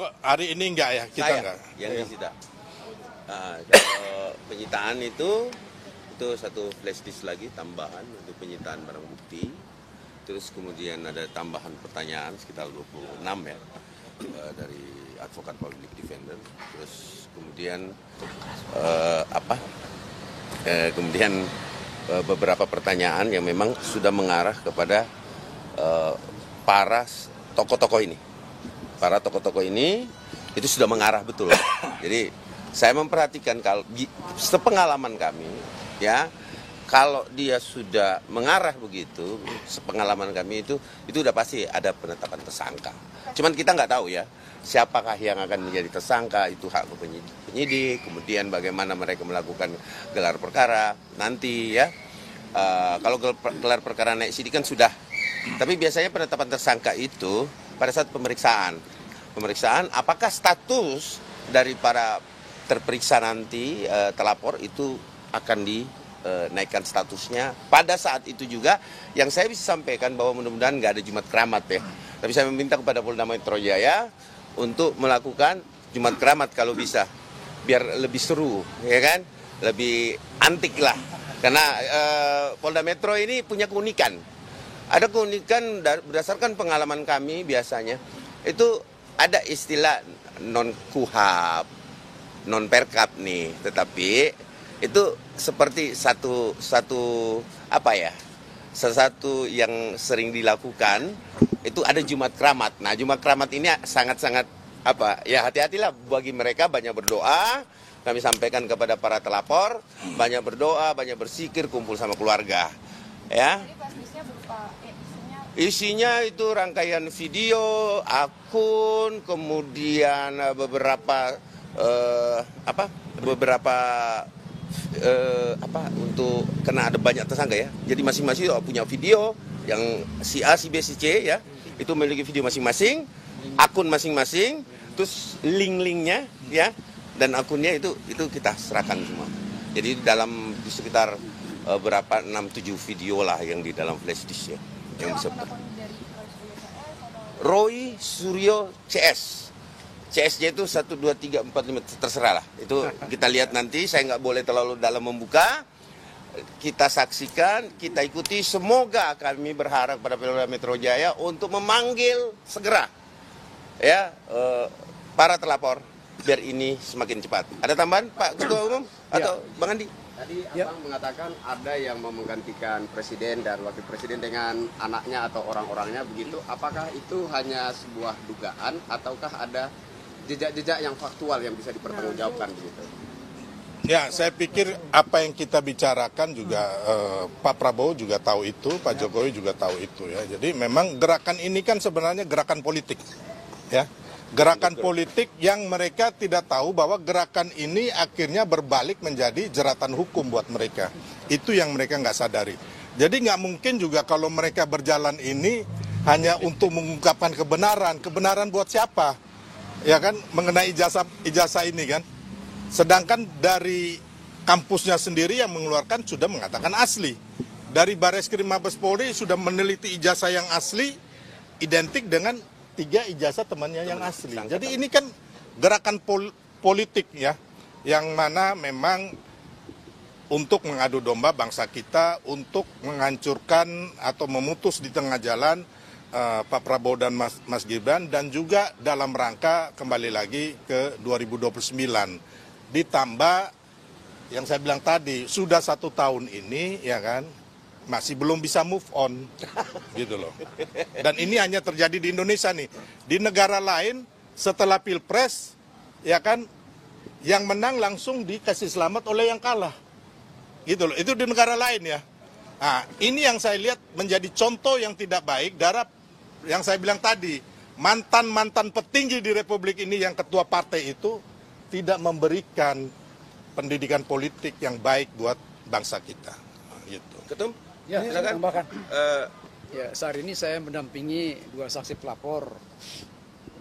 Hari ini enggak ya, kita enggak. Yang disita. Kalau penyitaan itu satu flash disk lagi tambahan untuk penyitaan barang bukti. Terus kemudian ada tambahan pertanyaan sekitar 26 ya dari advokat public defender. Terus kemudian beberapa pertanyaan yang memang sudah mengarah kepada para tokoh-tokoh ini. Para tokoh-tokoh ini itu sudah mengarah betul. Jadi saya memperhatikan kalau sepengalaman kami ya, kalau dia sudah mengarah begitu, sepengalaman kami itu udah pasti ada penetapan tersangka. Cuman kita nggak tahu ya siapakah yang akan menjadi tersangka, itu hak penyidik, kemudian bagaimana mereka melakukan gelar perkara nanti ya. Kalau gelar perkara naik sidik kan sudah, tapi biasanya penetapan tersangka itu pada saat pemeriksaan apakah status dari para terperiksa nanti terlapor itu akan dinaikkan statusnya. Pada saat itu juga yang saya bisa sampaikan bahwa mudah-mudahan nggak ada Jumat Keramat ya, tapi saya meminta kepada Polda Metro Jaya untuk melakukan Jumat Keramat kalau bisa, biar lebih seru ya kan, lebih antik lah, karena Polda Metro ini punya keunikan. Ada keunikan berdasarkan pengalaman kami biasanya itu ada istilah non-kuhab, non-perkap nih, tetapi itu seperti sesuatu yang sering dilakukan, itu ada Jumat Keramat. Nah, Jumat Keramat ini sangat-sangat hati-hatilah bagi mereka, banyak berdoa. Kami sampaikan kepada para telapor, banyak berdoa, banyak bersikir, kumpul sama keluarga. Ya. Isinya itu rangkaian video, akun, kemudian beberapa untuk kena ada banyak tersangka ya. Jadi masing-masing punya video yang si A, si B, si C ya. Itu memiliki video masing-masing, akun masing-masing, terus link-linknya ya, dan akunnya itu kita serahkan semua. Jadi di sekitar 6-7 video lah yang di dalam flash disk ya. Yang bisa Roy Suryo CS. CS-nya itu 1, 2, 3, 4, 5, terserah lah. Itu kita lihat nanti, saya nggak boleh terlalu dalam membuka. Kita saksikan, kita ikuti. Semoga kami berharap pada Polda Metro Jaya untuk memanggil segera ya para terlapor, biar ini semakin cepat. Ada tambahan Pak Ketua Umum atau Bang Andi? Tadi Abang mengatakan ada yang mau menggantikan presiden dan wakil presiden dengan anaknya atau orang-orangnya begitu. Apakah itu hanya sebuah dugaan ataukah ada jejak-jejak yang faktual yang bisa dipertanggungjawabkan begitu? Ya, saya pikir apa yang kita bicarakan juga Pak Prabowo juga tahu itu, Pak Jokowi juga tahu itu ya. Jadi memang gerakan ini kan sebenarnya gerakan politik ya. Gerakan politik yang mereka tidak tahu bahwa gerakan ini akhirnya berbalik menjadi jeratan hukum buat mereka. Itu yang mereka nggak sadari. Jadi nggak mungkin juga kalau mereka berjalan ini hanya untuk mengungkapkan kebenaran. Kebenaran buat siapa? Ya kan, mengenai ijazah ini kan. Sedangkan dari kampusnya sendiri yang mengeluarkan sudah mengatakan asli. Dari Bareskrim Mabes Polri sudah meneliti ijazah yang asli, identik dengan 3 ijazah temannya yang asli. Jadi ini kan gerakan politik ya, yang mana memang untuk mengadu domba bangsa kita, untuk menghancurkan atau memutus di tengah jalan Pak Prabowo dan Mas Gibran, dan juga dalam rangka kembali lagi ke 2029. Ditambah yang saya bilang tadi, sudah 1 tahun ini ya kan, masih belum bisa move on, gitu loh. Dan ini hanya terjadi di Indonesia nih. Di negara lain setelah Pilpres, ya kan, yang menang langsung dikasih selamat oleh yang kalah, gitu loh. Itu di negara lain ya. Nah, ini yang saya lihat menjadi contoh yang tidak baik. Yang saya bilang tadi, mantan petinggi di Republik ini yang ketua partai itu tidak memberikan pendidikan politik yang baik buat bangsa kita. Gitu. Ketum? Ya, silakan. Ya, saat ini saya mendampingi 2 saksi pelapor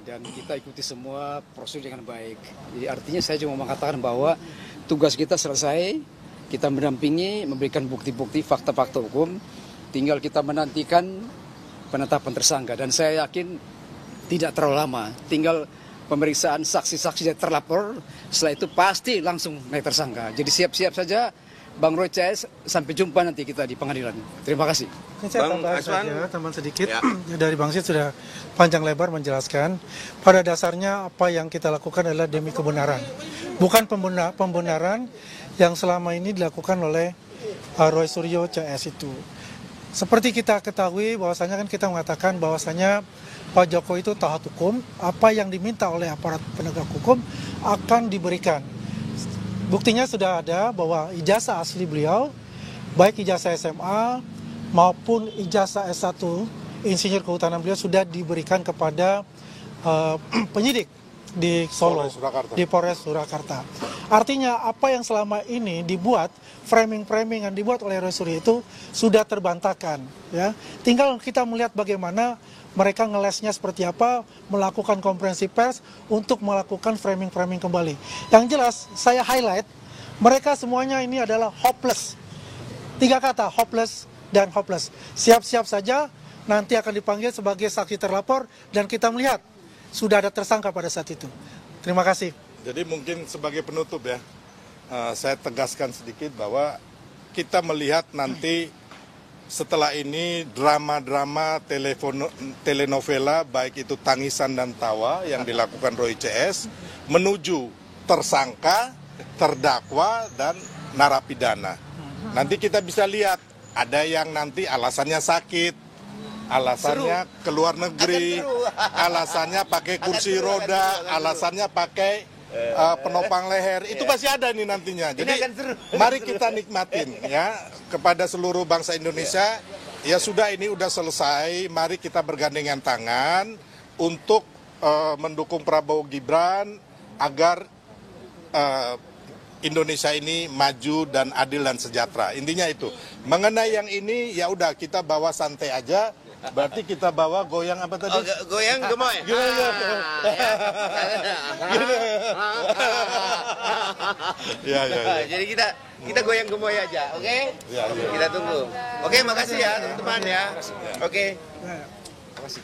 dan kita ikuti semua prosedur dengan baik. Jadi artinya saya cuma mengatakan bahwa tugas kita selesai, kita mendampingi, memberikan bukti-bukti, fakta-fakta hukum, tinggal kita menantikan penetapan tersangka. Dan saya yakin tidak terlalu lama, tinggal pemeriksaan saksi-saksi yang terlapor, setelah itu pasti langsung naik tersangka. Jadi siap-siap saja Bang Roy CS, sampai jumpa nanti kita di pengadilan. Terima kasih. Ini saya Bang tambah Aswan. saja, teman sedikit. Ya. Dari Bang Sid sudah panjang lebar menjelaskan. Pada dasarnya apa yang kita lakukan adalah demi kebenaran. Bukan pembenaran yang selama ini dilakukan oleh Roy Suryo CS itu. Seperti kita ketahui bahwasanya kan kita mengatakan bahwasanya Pak Jokowi itu taat hukum, apa yang diminta oleh aparat penegak hukum akan diberikan. Buktinya sudah ada bahwa ijazah asli beliau, baik ijazah SMA maupun ijazah S1 Insinyur Kehutanan beliau sudah diberikan kepada penyidik di Solo, Polres Surakarta. di Polres Surakarta. Artinya apa yang selama ini dibuat, framing-framing yang dibuat oleh Roy Suryo itu sudah terbantahkan. Ya. Tinggal kita melihat bagaimana mereka ngelesnya seperti apa, melakukan konferensi pers untuk melakukan framing-framing kembali. Yang jelas, saya highlight, mereka semuanya ini adalah hopeless. 3 kata, hopeless dan hopeless. Siap-siap saja, nanti akan dipanggil sebagai saksi terlapor, dan kita melihat, sudah ada tersangka pada saat itu. Terima kasih. Jadi mungkin sebagai penutup ya, saya tegaskan sedikit bahwa kita melihat nanti setelah ini drama-drama telenovela baik itu Tangisan dan Tawa yang dilakukan Roy CS menuju tersangka, terdakwa, dan narapidana. Nanti kita bisa lihat ada yang nanti alasannya sakit, alasannya keluar negeri, alasannya pakai kursi roda, alasannya pakai penopang leher. Itu pasti ada nih nantinya. Jadi mari kita nikmatin ya kepada seluruh bangsa Indonesia. Ya sudah, ini udah selesai. Mari kita bergandengan tangan untuk mendukung Prabowo Gibran agar Indonesia ini maju dan adil dan sejahtera. Intinya itu. Mengenai yang ini ya udah kita bawa santai aja. Berarti kita bawa goyang apa tadi? Oh, goyang gemoy. Ya. Jadi kita goyang gemoy aja, oke? Ya. Kita tunggu. Oke, makasih ya teman-teman ya. Oke. Terima kasih.